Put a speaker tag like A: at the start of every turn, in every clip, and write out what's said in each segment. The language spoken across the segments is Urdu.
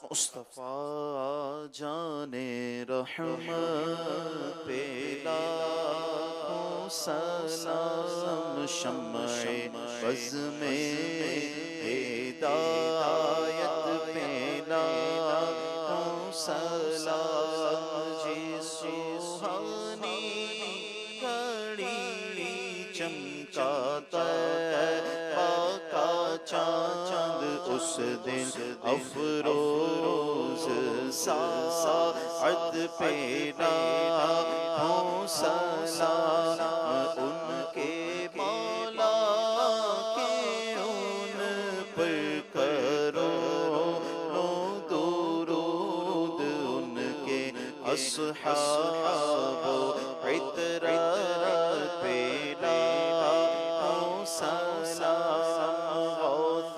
A: مصطفیٰ جان رحمت پہ لاکھوں سلام، شمع بز میں ہدایت پہ لاکھوں سلام، جی سوہانی گھڑی چمکاتا کا چاند اس دن افروز ساعت پہ لاکھوں سلام، ان کے مولا کے ان پر کروڑوں درود، ان کے اصحاب و عطرت پہ لاکھوں سلام، غوث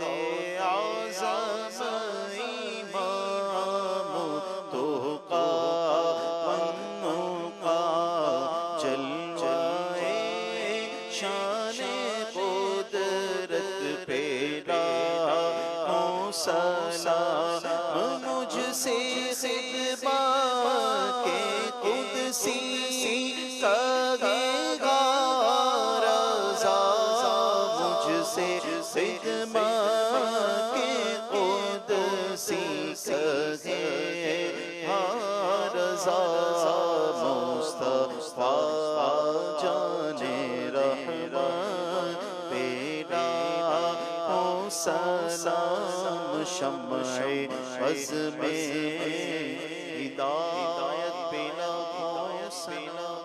A: اعظم امام تقی والنقی، جلوہ شان قدرت پہ لاکھوں سلام، مجھ سے خطبہ کے قدسی کہے گا رضا، مجھ سے خطبہ کے قدسی کہے گا رضا، مصطفیٰ جان رحمت پہ لاکھوں سلام، شمع بز میں ہدایت پہ لاکھوں سلام۔